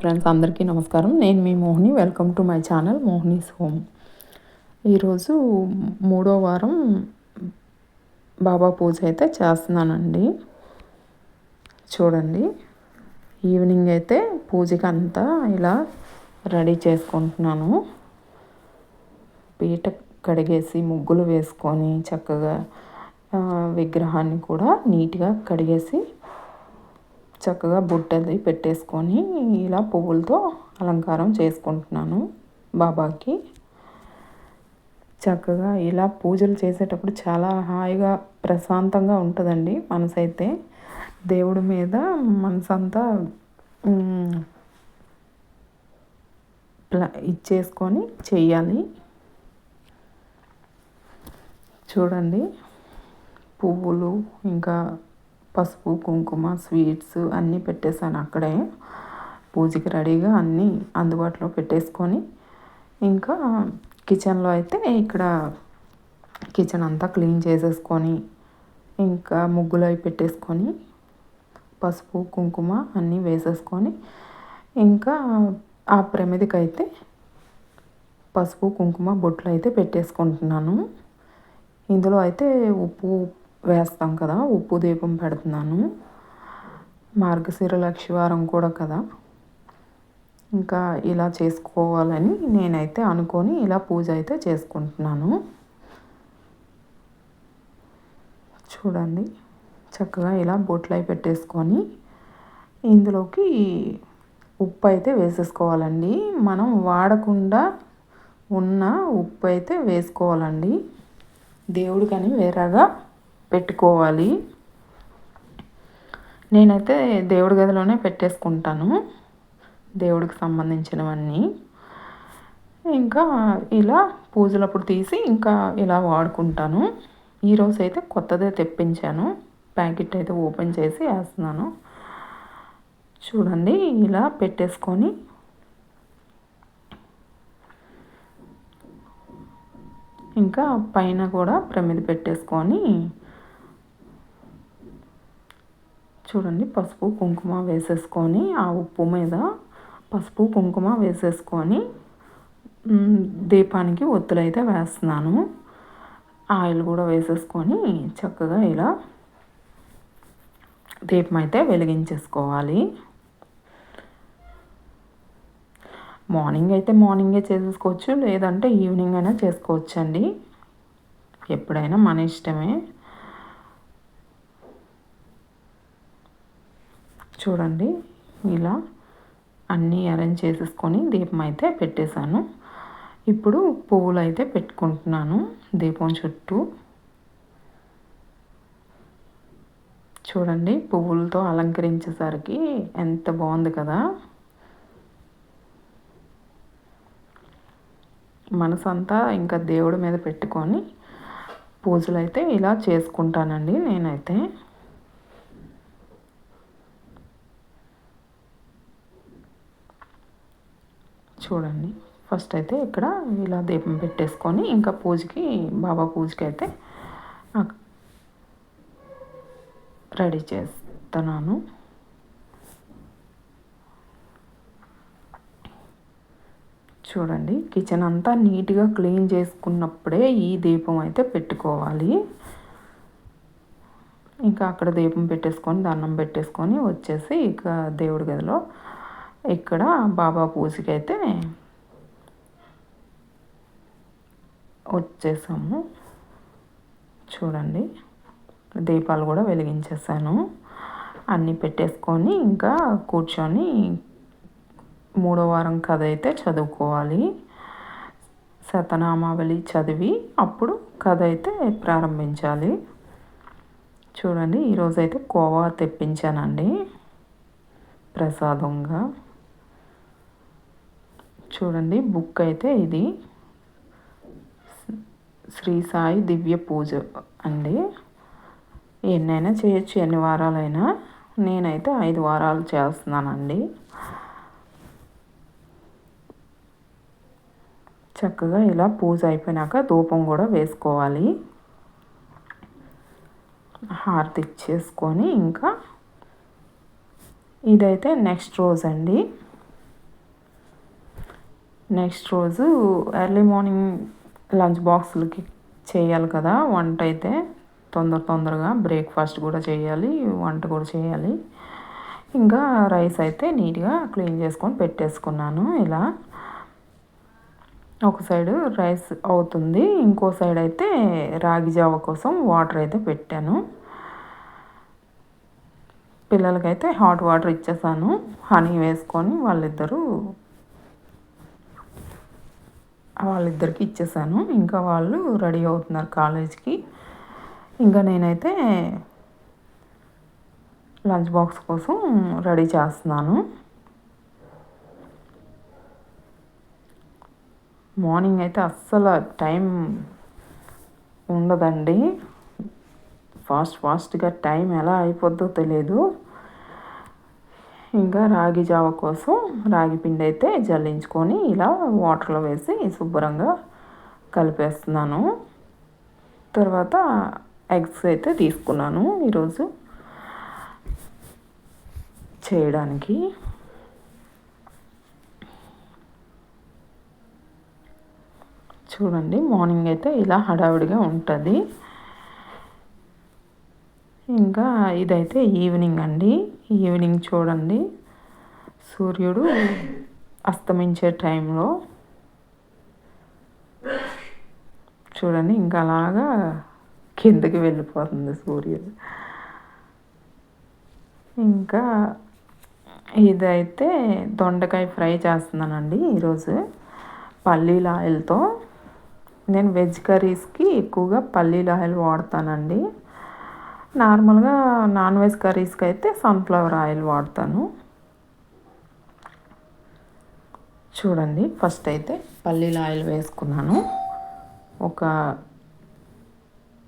Friends అందరికీ నమస్కారం. నేను మీ Mohini. Welcome to my channel Mohini's home. ఈరోజు మూడో వారం బాబా పూజ అయితే చేస్తున్నానండి. చూడండి, ఈవినింగ్ అయితే పూజకి అంతా ఇలా రెడీ చేసుకుంటున్నాను. పీట కడిగేసి ముగ్గులు వేసుకొని చక్కగా విగ్రహాన్ని కూడా నీట్గా కడిగేసి చక్కగా బుట్టది పెట్టేసుకొని ఇలా పువ్వులతో అలంకారం చేసుకుంటున్నాను బాబాకి. చక్కగా ఇలా పూజలు చేసేటప్పుడు చాలా హాయిగా ప్రశాంతంగా ఉంటుందండి మనసు అయితే. దేవుడి మీద మనసంతా ఇచ్చేసుకొని చెయ్యాలి. చూడండి, పువ్వులు ఇంకా పసుపు కుంకుమ స్వీట్స్ అన్నీ పెట్టేశాను అక్కడే. పూజకి రెడీగా అన్నీ అందుబాటులో పెట్టేసుకొని ఇంకా కిచెన్లో అయితే ఇక్కడ కిచెన్ అంతా క్లీన్ చేసేసుకొని ఇంకా ముగ్గులు అవి పెట్టేసుకొని పసుపు కుంకుమ అన్నీ వేసేసుకొని ఇంకా ఆ ప్రమిదికి అయితే పసుపు కుంకుమ బొట్లు అయితే పెట్టేసుకుంటున్నాను. ఇందులో అయితే ఉప్పు వేస్తాం కదా, ఉప్పు దీపం పెడుతున్నాను. మార్గశిర లక్షవారం కూడా కదా, ఇంకా ఇలా చేసుకోవాలని నేనైతే అనుకొని ఇలా పూజ అయితే చేసుకుంటున్నాను. చూడండి, చక్కగా ఇలా బొట్లు అయి పెట్టేసుకొని ఇందులోకి ఉప్పు అయితే వేసేసుకోవాలండి. మనం వాడకుండా ఉన్న ఉప్పు అయితే వేసుకోవాలండి. దేవుడికని వేరేగా పెట్టుకోవాలి. నేనైతే దేవుడి గదిలోనే పెట్టేసుకుంటాను దేవుడికి సంబంధించినవన్నీ. ఇంకా ఇలా పూజలప్పుడు తీసి ఇంకా ఇలా వాడుకుంటాను. ఈరోజు అయితే కొత్తదే తెప్పించాను. ప్యాకెట్ అయితే ఓపెన్ చేసి వేస్తున్నాను. చూడండి, ఇలా పెట్టేసుకొని ఇంకా పైన కూడా ప్రమిద పెట్టేసుకొని చూడండి, పసుపు కుంకుమ వేసేసుకొని ఆ ఉప్పు మీద పసుపు కుంకుమ వేసేసుకొని దీపానికి ఒత్తులు అయితే వేస్తున్నాను. ఆయిల్ కూడా వేసేసుకొని చక్కగా ఇలా దీపం అయితే వెలిగించేసుకోవాలి. మార్నింగ్ అయితే మార్నింగే చేసేసుకోవచ్చు, లేదంటే ఈవినింగ్ అయినా చేసుకోవచ్చు అండి. ఎప్పుడైనా మన ఇష్టమే. చూడండి, ఇలా అన్నీ అరేంజ్ చేసేసుకొని దీపం అయితే పెట్టేశాను. ఇప్పుడు పువ్వులు అయితే పెట్టుకుంటున్నాను దీపం చుట్టూ. చూడండి, పువ్వులతో అలంకరించేసరికి ఎంత బాగుంది కదా. మనసంతా ఇంకా దేవుడి మీద పెట్టుకొని పూజలు అయితే ఇలా చేసుకుంటానండి నేనైతే. చూడండి, ఫస్ట్ అయితే ఇక్కడ ఇలా దీపం పెట్టేసుకొని ఇంకా పూజకి బాబా పూజకి అయితే రెడీ చేస్తున్నాను. చూడండి, కిచెన్ అంతా నీట్గా క్లీన్ చేసుకున్నప్పుడే ఈ దీపం అయితే పెట్టుకోవాలి. ఇంకా అక్కడ దీపం పెట్టేసుకొని దండం పెట్టేసుకొని వచ్చేసి ఇక దేవుడి గదిలో ఇక్కడ బాబా పూజకి అయితే వచ్చేసాము. చూడండి, దీపాలు కూడా వెలిగించేసాను. అన్నీ పెట్టేసుకొని ఇంకా కూర్చొని మూడో వారం కథ అయితే చదువుకోవాలి. శతనామావళి చదివి అప్పుడు కథ అయితే ప్రారంభించాలి. చూడండి, ఈరోజైతే కోవా తెప్పించానండి ప్రసాదంగా. చూడండి, బుక్ అయితే ఇది శ్రీ సాయి దివ్య పూజ అండి. ఎన్నైనా చేయొచ్చు, ఎన్ని వారాలైనా. నేనైతే 5 వారాలు చేస్తున్నానండి. చక్కగా ఇలా పూజ అయిపోయినాక ధూపం కూడా వేసుకోవాలి. హారతి ఇచ్చేసుకొని ఇంకా ఇదైతే నెక్స్ట్ రోజు అండి. నెక్స్ట్ రోజు ఎర్లీ మార్నింగ్ లంచ్ బాక్సులకి చేయాలి కదా వంట అయితే, తొందరగా బ్రేక్ఫాస్ట్ కూడా చేయాలి, వంట కూడా చేయాలి. ఇంకా రైస్ అయితే నీట్గా క్లీన్ చేసుకొని పెట్టేసుకున్నాను. ఇలా ఒక సైడు రైస్ అవుతుంది, ఇంకో సైడ్ అయితే రాగి జావ కోసం వాటర్ అయితే పెట్టాను. పిల్లలకైతే హాట్ వాటర్ ఇచ్చేసాను, హనీ వేసుకొని వాళ్ళిద్దరికి ఇచ్చేసాను. ఇంకా వాళ్ళు రెడీ అవుతున్నారు కాలేజ్కి. ఇంకా నేనైతే లంచ్ బాక్స్ కోసం రెడీ చేస్తున్నాను. మార్నింగ్ అయితే అస్సలు టైం ఉండదండి, ఫాస్ట్గా టైం ఎలా అయిపోద్దో తెలియదు. ఇంకా రాగి జావ కోసం రాగి పిండి అయితే జల్లించుకొని ఇలా వాటర్లో వేసి శుభ్రంగా కలిపేస్తున్నాను. తర్వాత ఎగ్స్ అయితే తీసుకున్నాను ఈరోజు చేయడానికి. చూడండి, మార్నింగ్ అయితే ఇలా హడావిడిగా ఉంటుంది. ఇంకా ఇదైతే ఈవినింగ్ అండి. ఈవినింగ్ చూడండి, సూర్యుడు అస్తమించే టైంలో చూడండి ఇంకా అలాగా కిందకి వెళ్ళిపోతుంది సూర్యుడు. ఇంకా ఇదైతే దొండకాయ ఫ్రై చేస్తున్నానండి ఈరోజు పల్లీల ఆయిల్తో. నేను వెజ్ కర్రీస్కి ఎక్కువగా పల్లీల ఆయిల్ వాడతానండి. నార్మల్గా నాన్ వెజ్ కర్రీస్కి అయితే సన్ఫ్లవర్ ఆయిల్ వాడతాను. చూడండి, ఫస్ట్ అయితే పల్లీల ఆయిల్ వేసుకున్నాను, ఒక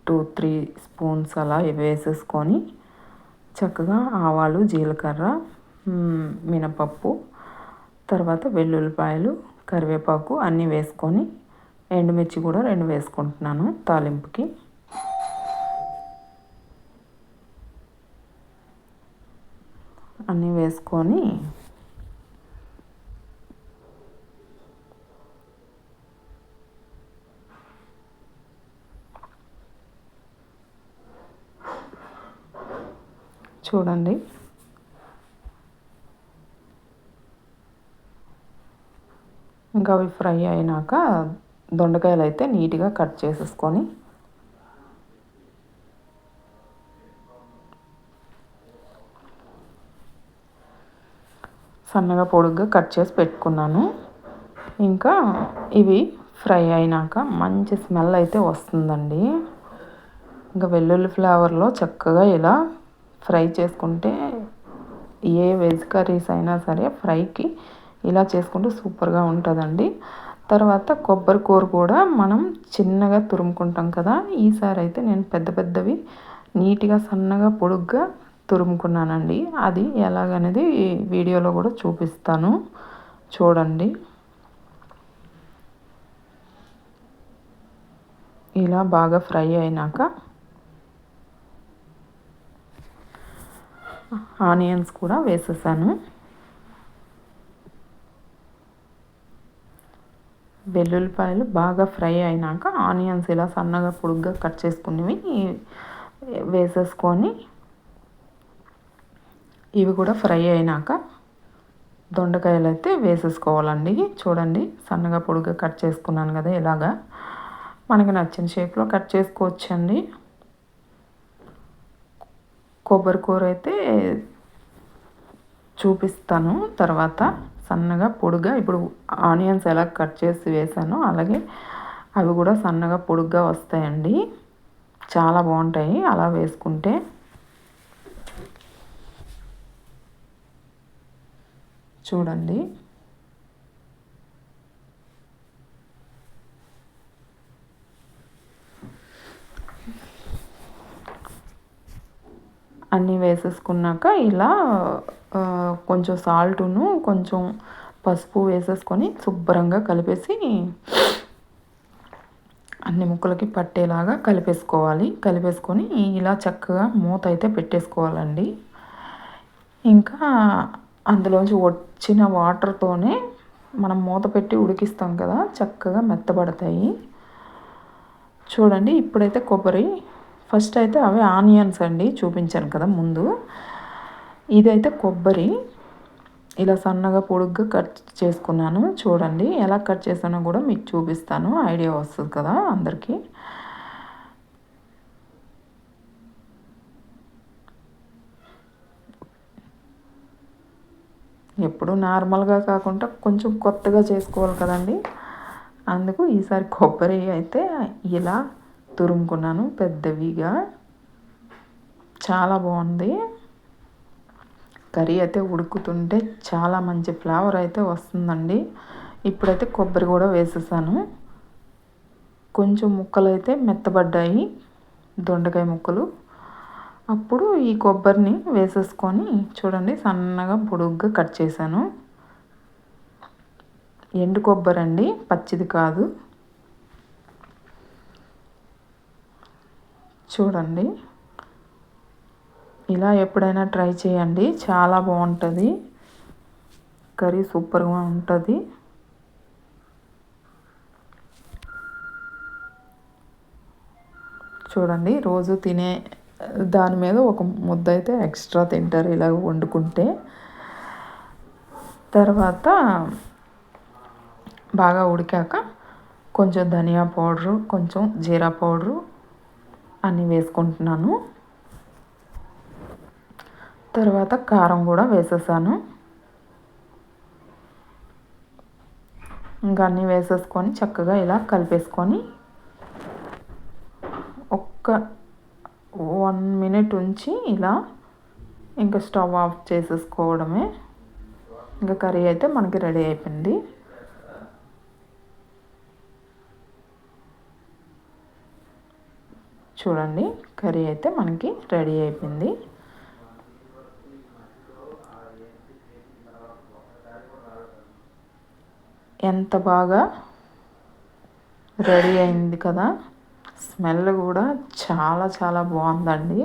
2-3 స్పూన్స్ అలా వేసేసుకొని చక్కగా ఆవాలు, జీలకర్ర, మినపప్పు, తర్వాత వెల్లుల్లిపాయలు, కరివేపాకు అన్నీ వేసుకొని ఎండుమిర్చి కూడా 2 వేసుకుంటున్నాను తాలింపుకి. అన్నీ వేసుకొని చూడండి ఇంకా అవి ఫ్రై అయినాక దొండకాయలు అయితే నీట్గా కట్ చేసేసుకొని సన్నగా పొడుగ్గా కట్ చేసి పెట్టుకున్నాను. ఇంకా ఇవి ఫ్రై అయినాక మంచి స్మెల్ అయితే వస్తుందండి. ఇంకా వెల్లుల్లి ఫ్లేవర్లో చక్కగా ఇలా ఫ్రై చేసుకుంటే ఏ వెజ్ కర్రీస్ అయినా సరే ఫ్రైకి ఇలా చేసుకుంటే సూపర్గా ఉంటుందండి. తర్వాత కొబ్బరి కూర కూడా మనం చిన్నగా తురుముకుంటాం కదా, ఈసారి అయితే నేను పెద్దవి నీట్గా సన్నగా పొడుగ్గా తురుముకున్నానండి. అది ఎలాగనేది వీడియోలో కూడా చూపిస్తాను, చూడండి. ఇలా బాగా ఫ్రై అయినాక ఆనియన్స్ కూడా వేసేసాను. వెల్లుల్లిపాయలు బాగా ఫ్రై అయినాక ఆనియన్స్ ఇలా సన్నగా పొడుగ్గా కట్ చేసుకునేవి వేసేసుకొని ఇవి కూడా ఫ్రై అయినాక దొండకాయలు అయితే వేసేసుకోవాలండి. చూడండి, సన్నగా పొడుగ్గా కట్ చేసుకున్నాను కదా, ఇలాగా మనకి నచ్చిన షేప్లో కట్ చేసుకోవచ్చండి. కొబ్బరి కూర అయితే చూపిస్తాను తర్వాత సన్నగా పొడుగ్గా. ఇప్పుడు ఆనియన్స్ ఎలా కట్ చేసి వేసానో అలాగే అవి కూడా సన్నగా పొడుగ్గా వస్తాయండి, చాలా బాగుంటాయి అలా వేసుకుంటే. చూడండి, అన్నీ వేసేసుకున్నాక ఇలా కొంచెం సాల్టును కొంచెం పసుపు వేసేసుకొని శుభ్రంగా కలిపేసి అన్ని ముక్కలకి పట్టేలాగా కలిపేసుకొని ఇలా చక్కగా మూత అయితే పెట్టేసుకోవాలండి. ఇంకా అందులోంచి వచ్చిన వాటర్తోనే మనం మూత పెట్టి ఉడికిస్తాం కదా, చక్కగా మెత్తబడతాయి. చూడండి ఇప్పుడైతే కొబ్బరి ఫస్ట్ అయితే అవి ఆనియన్స్ అండి చూపించాను కదా ముందు. ఇదైతే కొబ్బరి ఇలా సన్నగా పొడుగ్గా కట్ చేసుకున్నాను. చూడండి ఎలా కట్ చేసానో కూడా మీకు చూపిస్తాను, ఐడియా వస్తుంది కదా అందరికీ. ఎప్పుడు నార్మల్గా కాకుండా కొంచెం కొత్తగా చేసుకోవాలి కదండి, అందుకు ఈసారి కొబ్బరి అయితే ఇలా తురుముకున్నాను పెద్దవిగా. చాలా బాగుంది. కర్రీ అయితే ఉడుకుతుంటే చాలా మంచి ఫ్లేవర్ అయితే వస్తుందండి. ఇప్పుడైతే కొబ్బరి కూడా వేసేసాను. కొంచెం ముక్కలు అయితే మెత్తబడ్డాయి, దొండకాయ ముక్కలు. అప్పుడు ఈ కొబ్బరిని వేసేసుకొని చూడండి సన్నగా పొడుగ్గా కట్ చేశాను. ఎండు కొబ్బరి అండి, పచ్చిది కాదు. చూడండి ఇలా ఎప్పుడైనా ట్రై చేయండి, చాలా బాగుంటుంది కర్రీ, సూపర్గా ఉంటుంది. చూడండి రోజు తినే దాని మీద ఒక ముద్ద అయితే ఎక్స్ట్రా తింటారు ఇలా వండుకుంటే. తర్వాత బాగా ఉడికాక కొంచెం ధనియా పౌడరు, కొంచెం జీరా పౌడరు అన్నీ వేసుకుంటున్నాను. తర్వాత కారం కూడా వేసేసాను. ఇంకా అన్నీ వేసేసుకొని చక్కగా ఇలా కలిపేసుకొని ఒక్క 1 మినిట్ ఉంచి ఇలా ఇంకా స్టవ్ ఆఫ్ చేసేసుకోవడమే. ఇంకా కర్రీ అయితే మనకి రెడీ అయిపోయింది. చూడండి కర్రీ అయితే మనకి రెడీ అయిపోయింది. ఎంత బాగా రెడీ అయింది కదా, స్మెల్ కూడా చాలా చాలా బాగుందండి.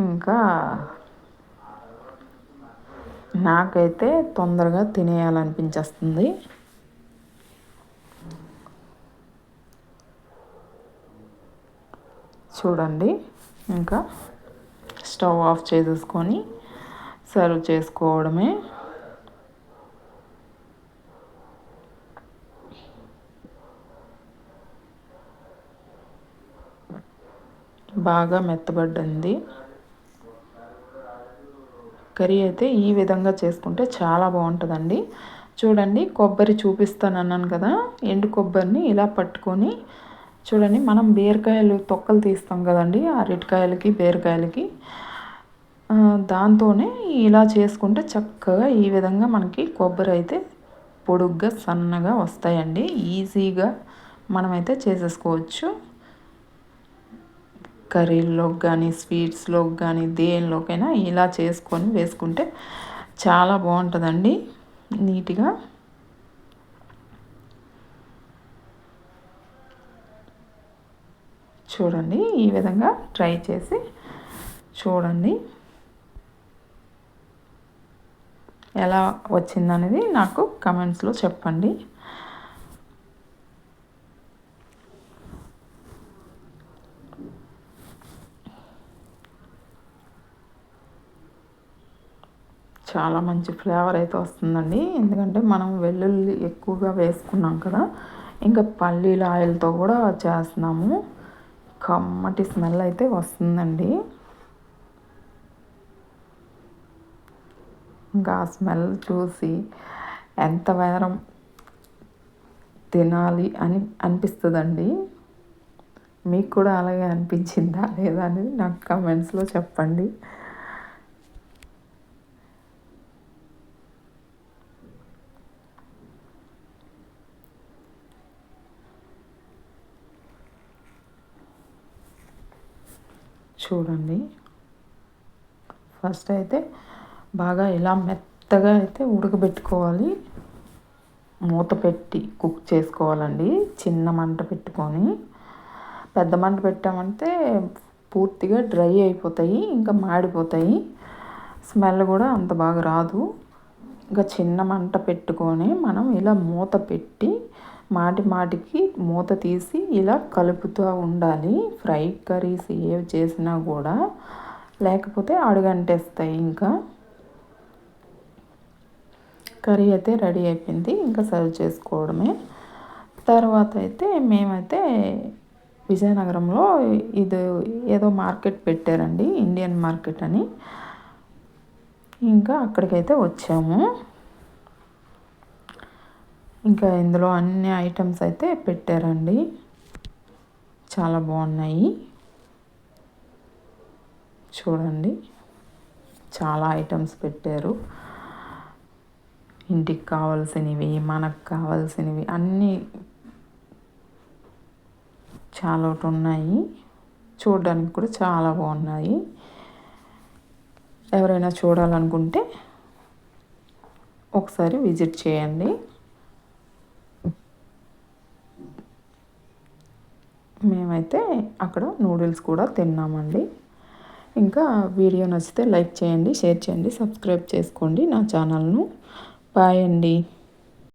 ఇంకా నాకైతే తొందరగా తినేయాలనిపించేస్తుంది. చూడండి ఇంకా స్టవ్ ఆఫ్ చేసేసుకొని సర్వ్ చేసుకోవడమే. బాగా మెత్తబడ్డింది కర్రీ అయితే. ఈ విధంగా చేసుకుంటే చాలా బాగుంటుందండి. చూడండి కొబ్బరి చూపిస్తాను అన్నాను కదా, ఎండు కొబ్బరిని ఇలా పట్టుకొని చూడండి, మనం బీరకాయలు తొక్కలు తీస్తాం కదండి అరటికాయలకి బీరకాయలకి, దాంతోనే ఇలా చేసుకుంటే చక్కగా ఈ విధంగా మనకి కొబ్బరి అయితే పొడుగ్గా సన్నగా వస్తాయండి. ఈజీగా మనమైతే చేసేసుకోవచ్చు. కర్రీల్లోకి కానీ స్వీట్స్లోకి కానీ దేనిలోకైనా ఇలా చేసుకొని వేసుకుంటే చాలా బాగుంటుందండి నీట్గా. చూడండి ఈ విధంగా ట్రై చేసి చూడండి ఎలా వచ్చిందనేది నాకు కమెంట్స్లో చెప్పండి. చాలా మంచి ఫ్లేవర్ అయితే వస్తుందండి, ఎందుకంటే మనం వెల్లుల్లి ఎక్కువగా వేసుకున్నాం కదా, ఇంకా పల్లీల ఆయిల్తో కూడా చేస్తున్నాము. కమ్మటి స్మెల్ అయితే వస్తుందండి. ఇంకా ఆ స్మెల్ చూసి ఎంత వేరం తినాలి అని అనిపిస్తుందండి. మీకు కూడా అలాగే అనిపించిందా లేదా అనేది నాకు కమెంట్స్లో చెప్పండి. చూడండి ఫస్ట్ అయితే బాగా ఇలా మెత్తగా అయితే ఉడకబెట్టుకోవాలి, మూత పెట్టి కుక్ చేసుకోవాలండి. చిన్న మంట పెట్టుకొని, పెద్ద మంట పెట్టామంటే పూర్తిగా డ్రై అయిపోతాయి, ఇంకా మాడిపోతాయి, స్మెల్ కూడా అంత బాగా రాదు. ఇంకా చిన్న మంట పెట్టుకొని మనం ఇలా మూత పెట్టి మాటికి మూత తీసి ఇలా కలుపుతూ ఉండాలి. ఫ్రై కర్రీస్ ఏవి చేసినా కూడా, లేకపోతే అడుగంటేస్తాయి. ఇంకా కర్రీ అయితే రెడీ అయిపోయింది, ఇంకా సర్వ్ చేసుకోవడమే. తర్వాత అయితే మేమైతే విజయనగరంలో ఇది ఏదో మార్కెట్ పెట్టారండి, ఇండియన్ మార్కెట్ అని. ఇంకా అక్కడికైతే వచ్చాము. ఇంకా ఇందులో అన్ని ఐటమ్స్ అయితే పెట్టారండి, చాలా బాగున్నాయి. చూడండి, చాలా ఐటమ్స్ పెట్టారు. ఇంటికి కావాల్సినవి, మనకు కావాల్సినవి అన్నీ చాలా ఉన్నాయి. చూడడానికి కూడా చాలా బాగున్నాయి. ఎవరైనా చూడాలనుకుంటే ఒకసారి విజిట్ చేయండి. మేమైతే అక్కడ నూడిల్స్ కూడా తిన్నామండి. ఇంకా వీడియో నచ్చితే లైక్ చేయండి, షేర్ చేయండి, సబ్స్క్రైబ్ చేసుకోండి నా ఛానల్ను. బాయ్ అండి.